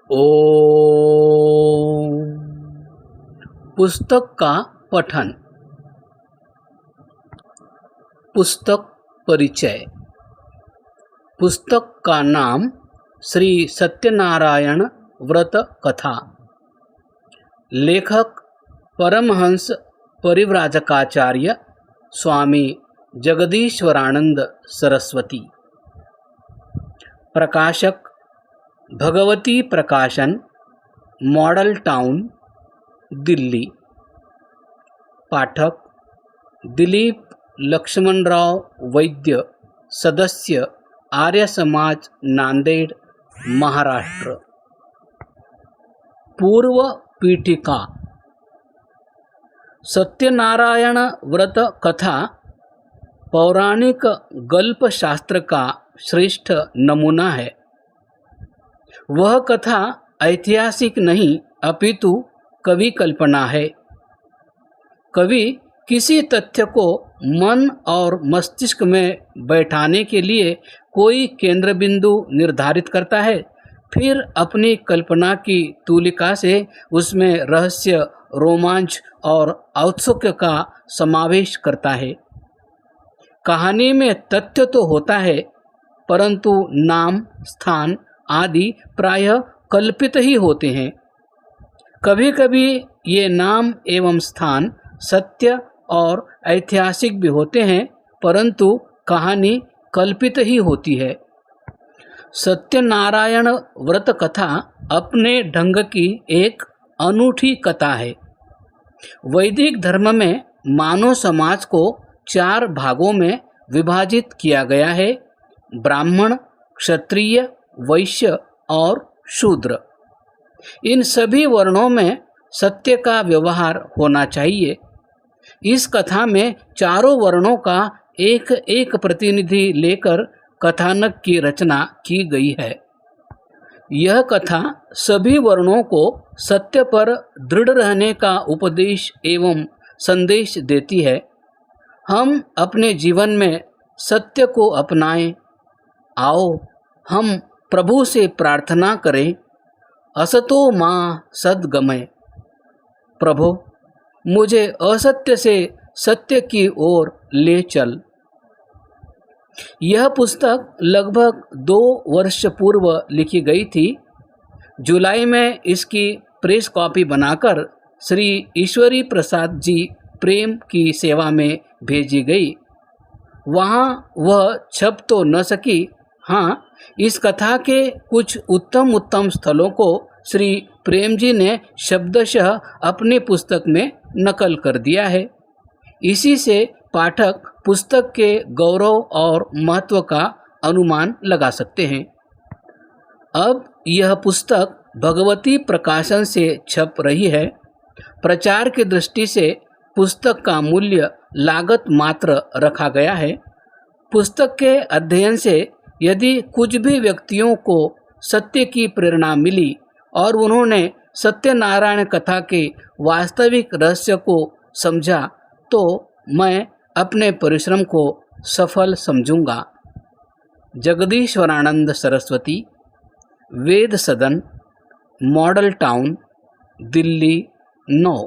ओम। पुस्तक का पठन। पुस्तक परिचय। पुस्तक का नाम श्री सत्यनारायण व्रत कथा। लेखक परमहंस परिव्राजकाचार्य स्वामी जगदीश्वरानंद सरस्वती। प्रकाशक भगवती प्रकाशन, मॉडल टाउन, दिल्ली। पाठक दिलीप लक्ष्मणराव वैद्य, सदस्य आर्य समाज, नांदेड़, महाराष्ट्र। पूर्व पीठिका। सत्यनारायण व्रत कथा पौराणिक गल्प शास्त्र का श्रेष्ठ नमूना है। वह कथा ऐतिहासिक नहीं अपितु कवि कल्पना है। कवि किसी तथ्य को मन और मस्तिष्क में बैठाने के लिए कोई केंद्र बिंदु निर्धारित करता है, फिर अपनी कल्पना की तूलिका से उसमें रहस्य, रोमांच और औत्सुक्य का समावेश करता है। कहानी में तथ्य तो होता है, परंतु नाम, स्थान आदि प्रायः कल्पित ही होते हैं। कभी कभी ये नाम एवं स्थान सत्य और ऐतिहासिक भी होते हैं, परंतु कहानी कल्पित ही होती है। सत्यनारायण व्रत कथा अपने ढंग की एक अनूठी कथा है। वैदिक धर्म में मानव समाज को 4 भागों में विभाजित किया गया है: ब्राह्मण, क्षत्रिय, वैश्य और शूद्र। इन सभी वर्णों में सत्य का व्यवहार होना चाहिए। इस कथा में चारों वर्णों का एक एक प्रतिनिधि लेकर कथानक की रचना की गई है। यह कथा सभी वर्णों को सत्य पर दृढ़ रहने का उपदेश एवं संदेश देती है। हम अपने जीवन में सत्य को अपनाएं। आओ हम प्रभु से प्रार्थना करें, असतो मां सद्गमय। प्रभु, मुझे असत्य से सत्य की ओर ले चल। यह पुस्तक लगभग 2 वर्ष पूर्व लिखी गई थी। जुलाई में इसकी प्रेस कॉपी बनाकर श्री ईश्वरी प्रसाद जी प्रेम की सेवा में भेजी गई। वहाँ वह छप तो न सकी। हाँ, इस कथा के कुछ उत्तम स्थलों को श्री प्रेम जी ने शब्दशः अपनी पुस्तक में नकल कर दिया है। इसी से पाठक पुस्तक के गौरव और महत्व का अनुमान लगा सकते हैं। अब यह पुस्तक भगवती प्रकाशन से छप रही है। प्रचार की दृष्टि से पुस्तक का मूल्य लागत मात्र रखा गया है। पुस्तक के अध्ययन से यदि कुछ भी व्यक्तियों को सत्य की प्रेरणा मिली और उन्होंने सत्यनारायण कथा के वास्तविक रहस्य को समझा, तो मैं अपने परिश्रम को सफल समझूंगा। जगदीश्वरानंद सरस्वती, वेद सदन, मॉडल टाउन, दिल्ली 9।